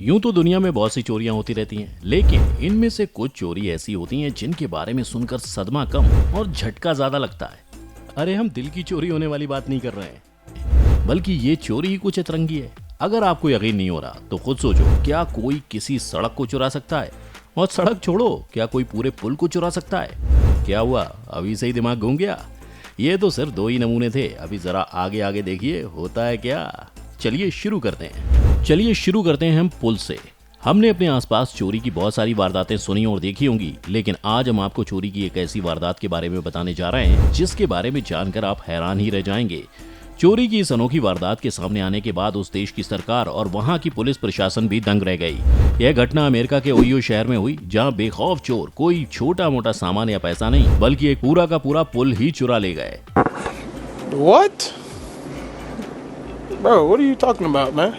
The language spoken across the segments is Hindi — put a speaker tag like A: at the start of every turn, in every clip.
A: यूं तो दुनिया में बहुत सी चोरियां होती रहती हैं, लेकिन इनमें से कुछ चोरी ऐसी होती हैं जिनके बारे में सुनकर सदमा कम और झटका ज्यादा लगता है। अरे हम दिल की चोरी होने वाली बात नहीं कर रहे हैं, बल्कि ये चोरी ही कुछ अतरंगी है। अगर आपको यकीन नहीं हो रहा तो खुद सोचो, क्या कोई किसी सड़क को चुरा सकता है? और सड़क छोड़ो, क्या कोई पूरे पुल को चुरा सकता है? क्या हुआ, अभी से ही दिमाग घूम गया? ये तो सिर्फ दो ही नमूने थे, अभी जरा आगे आगे देखिए होता है क्या। चलिए शुरू करते हैं हम पुल से। हमने अपने आसपास चोरी की बहुत सारी वारदातें सुनी और देखी होंगी, लेकिन आज हम आपको चोरी की एक ऐसी वारदात के बारे में बताने जा रहे हैं जिसके बारे में जानकर आप हैरान ही रह जाएंगे। चोरी की इस अनोखी वारदात के सामने आने के बाद उस देश की सरकार और वहां की पुलिस प्रशासन भी दंग रह गई। यह घटना अमेरिका के ओहियो शहर में हुई, जहां बेखौफ चोर कोई छोटा मोटा सामान या पैसा नहीं, बल्कि एक पूरा का पूरा पुल ही चुरा ले गए।
B: What? Bro, what are you talking about, man?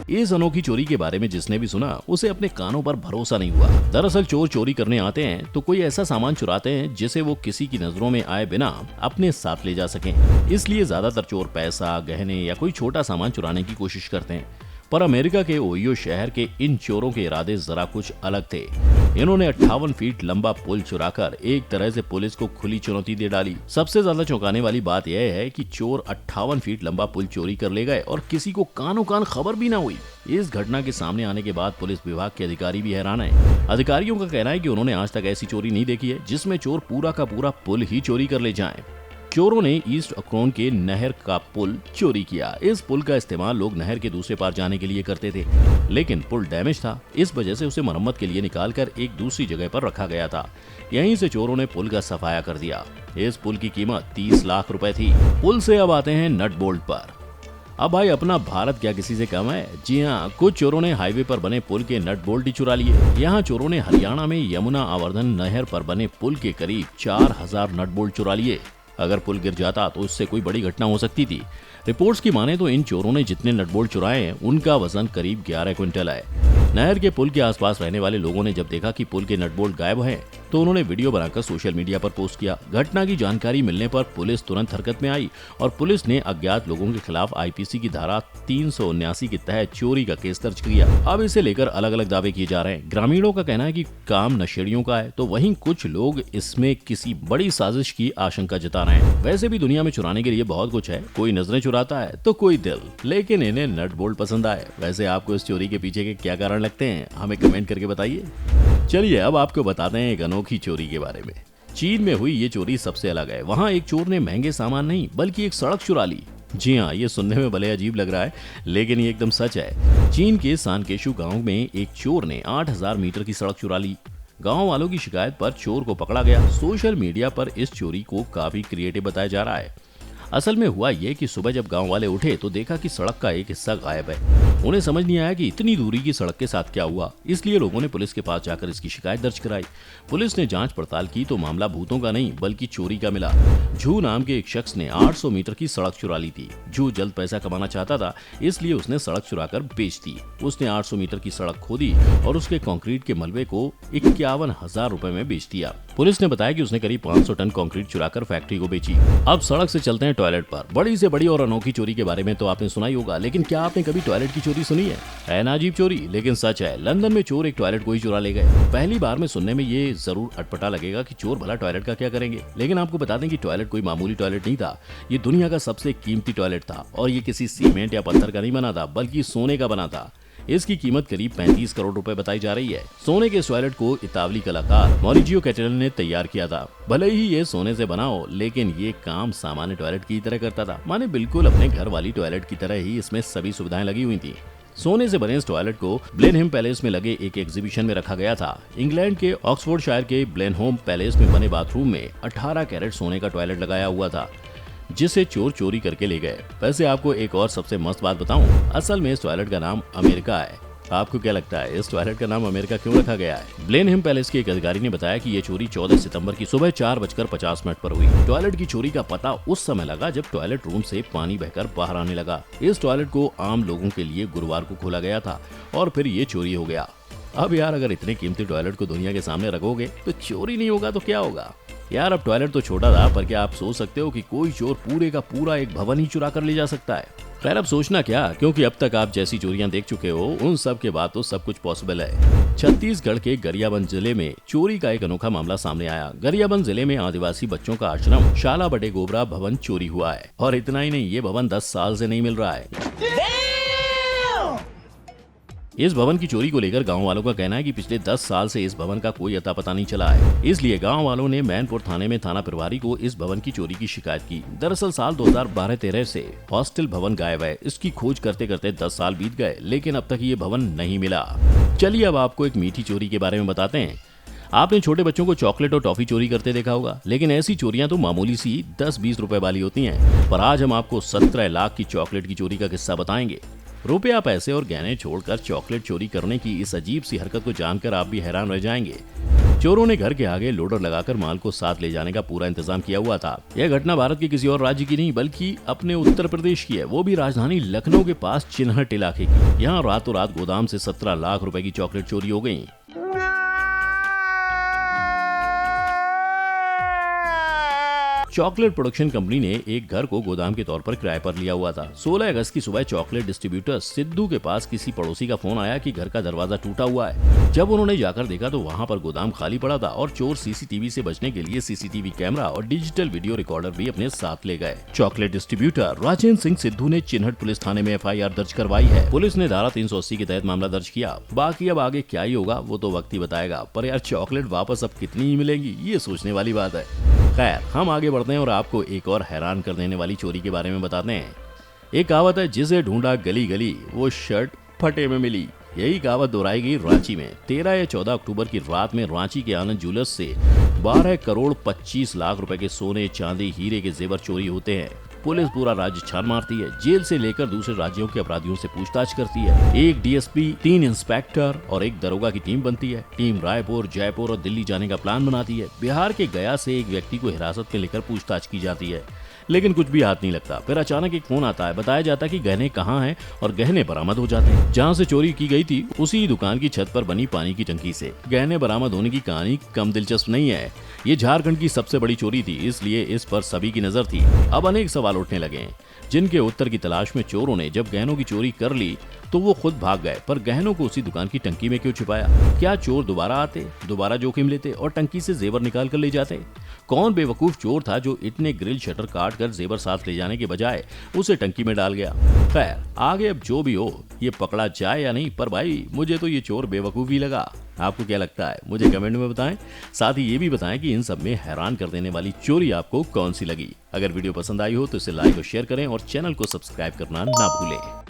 A: इस अनोखी चोरी के बारे में जिसने भी सुना उसे अपने कानों पर भरोसा नहीं हुआ। दरअसल चोर चोरी करने आते हैं तो कोई ऐसा सामान चुराते हैं जिसे वो किसी की नजरों में आए बिना अपने साथ ले जा सकें। इसलिए ज्यादातर चोर पैसा, गहने या कोई छोटा सामान चुराने की कोशिश करते हैं। पर अमेरिका के ओहियो शहर के इन चोरों के इरादे जरा कुछ अलग थे। इन्होंने 58 फीट लंबा पुल चुराकर एक तरह से पुलिस को खुली चुनौती दे डाली। सबसे ज्यादा चौंकाने वाली बात यह है कि चोर 58 फीट लंबा पुल चोरी कर ले गए और किसी को कानो कान खबर भी ना हुई। इस घटना के सामने आने के बाद पुलिस विभाग के अधिकारी भी हैरान हैं। अधिकारियों का कहना है कि उन्होंने आज तक ऐसी चोरी नहीं देखी है जिसमें चोर पूरा का पूरा पुल ही चोरी कर ले जाएं। चोरों ने ईस्ट अक्रोन के नहर का पुल चोरी किया। इस पुल का इस्तेमाल लोग नहर के दूसरे पार जाने के लिए करते थे, लेकिन पुल डैमेज था। इस वजह से उसे मरम्मत के लिए निकालकर एक दूसरी जगह पर रखा गया था। यहीं से चोरों ने पुल का सफाया कर दिया। इस पुल की कीमत 30 लाख रुपए थी। पुल से अब आते हैं नट बोल्ट पर। अब भाई, अपना भारत क्या किसी से कम है? जी हाँ, कुछ चोरों ने हाईवे पर बने पुल के नट बोल्ट ही चुरा लिए। यहाँ चोरों ने हरियाणा में यमुना आवर्धन नहर पर बने पुल के करीब 4000 नट बोल्ट चुरा लिए। अगर पुल गिर जाता तो इससे कोई बड़ी घटना हो सकती थी। रिपोर्ट्स की माने तो इन चोरों ने जितने नट बोल्ट चुराए हैं उनका वजन करीब 11 क्विंटल है। नहर के पुल के आसपास रहने वाले लोगों ने जब देखा कि पुल के नट बोल्ट गायब हैं, तो उन्होंने वीडियो बनाकर सोशल मीडिया पर पोस्ट किया। घटना की जानकारी मिलने पर पुलिस तुरंत हरकत में आई और पुलिस ने अज्ञात लोगों के खिलाफ आईपीसी की धारा 379 के तहत चोरी का केस दर्ज किया। अब इसे लेकर अलग अलग दावे किए जा रहे हैं। ग्रामीणों का कहना है कि काम नशेड़ियों का है, तो वहीं कुछ लोग इसमें किसी बड़ी साजिश की आशंका जता रहे हैं। वैसे भी दुनिया में चुराने के लिए बहुत कुछ है, कोई नजरें चुराता है तो कोई दिल, लेकिन इन्हें नट बोल्ट पसंद आए। वैसे आपको इस चोरी के पीछे के क्या कारण लगते हैं, हमें कमेंट करके बताइए। चलिए अब आपको बताते हैं एक अनोखी चोरी के बारे में। चीन में हुई ये चोरी सबसे अलग है। वहाँ एक चोर ने महंगे सामान नहीं बल्कि एक सड़क चुरा ली। जी हाँ, ये सुनने में भले अजीब लग रहा है, लेकिन ये एकदम सच है। चीन के सानकेशु गांव में एक चोर ने 8000 मीटर की सड़क चुरा ली। गांव वालों की शिकायत पर चोर को पकड़ा गया। सोशल मीडिया पर इस चोरी को काफी क्रिएटिव बताया जा रहा है। असल में हुआ ये कि सुबह जब गांव वाले उठे तो देखा कि सड़क का एक हिस्सा गायब है। उन्हें समझ नहीं आया कि इतनी दूरी की सड़क के साथ क्या हुआ, इसलिए लोगों ने पुलिस के पास जाकर इसकी शिकायत दर्ज कराई। पुलिस ने जांच पड़ताल की तो मामला भूतों का नहीं बल्कि चोरी का मिला। झू नाम के एक शख्स ने 800 मीटर की सड़क चुरा ली थी। झू जल्द पैसा कमाना चाहता था, इसलिए उसने सड़क चुराकर बेच दी। उसने 800 मीटर की सड़क खोदी और उसके कंक्रीट के मलबे को 51,000 रुपए में बेच दिया। पुलिस ने बताया कि उसने करीब 500 टन कंक्रीट चुराकर फैक्ट्री को बेची। अब सड़क से चलते हैं टॉयलेट पर। बड़ी से बड़ी और अनोखी चोरी के बारे में तो आपने सुना ही होगा, लेकिन क्या आपने कभी टॉयलेट की चोरी सुनी है ना? अजीब चोरी, लेकिन सच है। लंदन में चोर एक टॉयलेट को ही चुरा ले गए। पहली बार में सुनने में ये जरूर अटपटा लगेगा कि चोर भला टॉयलेट का क्या करेंगे, लेकिन आपको बता दें कि टॉयलेट कोई मामूली टॉयलेट नहीं था। ये दुनिया का सबसे कीमती टॉयलेट था और ये किसी सीमेंट या पत्थर का नहीं बना था, बल्कि सोने का बना था। इसकी कीमत करीब 35 करोड़ रुपए बताई जा रही है। सोने के इस टॉयलेट को इतावली कलाकार मॉरिजियो कैटेलन ने तैयार किया था। भले ही ये सोने से बना हो, लेकिन ये काम सामान्य टॉयलेट की तरह करता था। माने बिल्कुल अपने घर वाली टॉयलेट की तरह ही इसमें सभी सुविधाएं लगी हुई थी। सोने से बने इस टॉयलेट को ब्लेनहेम पैलेस में लगे एक एग्जीबिशन में रखा गया था। इंग्लैंड के ऑक्सफोर्डशायर के ब्लेनहोम पैलेस में बने बाथरूम में 18 कैरेट सोने का टॉयलेट लगाया हुआ था, जिसे चोर चोरी करके ले गए। वैसे आपको एक और सबसे मस्त बात बताऊं, असल में इस टॉयलेट का नाम अमेरिका है। आपको क्या लगता है इस टॉयलेट का नाम अमेरिका क्यों रखा गया है? ब्लेनहेम पैलेस के एक अधिकारी ने बताया कि ये चोरी 14 सितंबर की सुबह 4:50 पर हुई। टॉयलेट की चोरी का पता उस समय लगा जब टॉयलेट रूम से पानी बहकर बाहर आने लगा। इस टॉयलेट को आम लोगों के लिए गुरुवार को खोला गया था और फिर ये चोरी हो गया। अब यार, अगर इतने कीमती टॉयलेट को दुनिया के सामने रखोगे तो चोरी नहीं होगा तो क्या होगा? यार, अब टॉयलेट तो छोटा था, पर क्या आप सोच सकते हो कि कोई चोर पूरे का पूरा एक भवन ही चुरा कर ले जा सकता है? खैर अब सोचना क्या, क्योंकि अब तक आप जैसी चोरियां देख चुके हो उन सब के बाद तो सब कुछ पॉसिबल है। छत्तीसगढ़ के गरियाबंद जिले में चोरी का एक अनोखा मामला सामने आया। गरियाबंद जिले में आदिवासी बच्चों का आश्रम शाला बड़े गोबरा भवन चोरी हुआ है, और इतना ही नहीं, ये भवन 10 साल से नहीं मिल रहा है। इस भवन की चोरी को लेकर गांव वालों का कहना है कि पिछले 10 साल से इस भवन का कोई अता पता नहीं चला है। इसलिए गांव वालों ने मैनपुर थाने में थाना प्रभारी को इस भवन की चोरी की शिकायत की। दरअसल साल 2012-13 से हॉस्टल भवन गायब है। इसकी खोज करते करते 10 साल बीत गए, लेकिन अब तक ये भवन नहीं मिला। चलिए अब आपको एक मीठी चोरी के बारे में बताते हैं। आपने छोटे बच्चों को चॉकलेट और टॉफी चोरी करते देखा होगा, लेकिन ऐसी चोरियां तो मामूली सी 10-20 रुपए वाली होती हैं। पर आज हम आपको 17 लाख की चॉकलेट की चोरी का किस्सा बताएंगे। रुपया, पैसे और गहने छोड़कर चॉकलेट चोरी करने की इस अजीब सी हरकत को जानकर आप भी हैरान रह जाएंगे। चोरों ने घर के आगे लोडर लगाकर माल को साथ ले जाने का पूरा इंतजाम किया हुआ था। यह घटना भारत के किसी और राज्य की नहीं बल्कि अपने उत्तर प्रदेश की है, वो भी राजधानी लखनऊ के पास चिन्हट इलाके की। यहाँ रातों रात गोदाम से 17 लाख रुपए की चॉकलेट चोरी हो गई। चॉकलेट प्रोडक्शन कंपनी ने एक घर को गोदाम के तौर पर किराए पर लिया हुआ था। 16 अगस्त की सुबह चॉकलेट डिस्ट्रीब्यूटर सिद्धू के पास किसी पड़ोसी का फोन आया कि घर का दरवाजा टूटा हुआ है। जब उन्होंने जाकर देखा तो वहां पर गोदाम खाली पड़ा था और चोर सीसीटीवी से बचने के लिए सीसीटीवी कैमरा और डिजिटल वीडियो रिकॉर्डर भी अपने साथ ले गए। चॉकलेट डिस्ट्रीब्यूटर राजेंद्र सिंह सिद्धू ने चिन्हट पुलिस थाने में FIR दर्ज करवाई है। पुलिस ने धारा 380 के तहत मामला दर्ज किया। बाकी अब आगे क्या ही होगा वो तो वक्त ही बताएगा। पर यार चॉकलेट वापस अब कितनी ही मिलेंगी, ये सोचने वाली बात है। खैर हम आगे बढ़ते हैं और आपको एक और हैरान कर देने वाली चोरी के बारे में बताते हैं। एक कहावत है, जिसे ढूंढा गली गली वो शर्ट फटे में मिली। यही कहावत दोहराई गई रांची में। 13 या 14 अक्टूबर की रात में रांची के आनंद ज्वेलर्स से 12 करोड़ 25 लाख रुपए के सोने, चांदी, हीरे के जेवर चोरी होते हैं। पुलिस पूरा राज्य छान मारती है। जेल से लेकर दूसरे राज्यों के अपराधियों से पूछताछ करती है। एक DSP, 3 इंस्पेक्टर और एक दरोगा की टीम बनती है। टीम रायपुर, जयपुर और दिल्ली जाने का प्लान बनाती है। बिहार के गया से एक व्यक्ति को हिरासत में लेकर पूछताछ की जाती है, लेकिन कुछ भी हाथ नहीं लगता। फिर अचानक एक फोन आता है, बताया जाता है कि गहने कहाँ हैं और गहने बरामद हो जाते हैं। जहाँ से चोरी की गई थी उसी दुकान की छत पर बनी पानी की टंकी से। गहने बरामद होने की कहानी कम दिलचस्प नहीं है। ये झारखंड की सबसे बड़ी चोरी थी, इसलिए इस पर सभी की नजर थी। अब अनेक सवाल उठने लगे, जिनके उत्तर की तलाश में चोरों ने जब गहनों की चोरी कर ली तो वो खुद भाग गए, पर गहनों को उसी दुकान की टंकी में क्यों छिपाया? क्या चोर दोबारा आते, दोबारा जोखिम लेते और टंकी से जेवर निकाल कर ले जाते? कौन बेवकूफ चोर था जो इतने ग्रिल शटर काट कर जेवर साथ ले जाने के बजाय उसे टंकी में डाल गया? खैर आगे अब जो भी हो, ये पकड़ा जाए या नहीं, पर भाई मुझे तो ये चोर बेवकूफ ही लगा। आपको क्या लगता है मुझे कमेंट में बताएं। साथ ही ये भी बताएं कि इन सब में हैरान कर देने वाली चोरी आपको कौन सी लगी। अगर वीडियो पसंद आई हो तो इसे लाइक और शेयर करें और चैनल को सब्सक्राइब करना ना भूलें।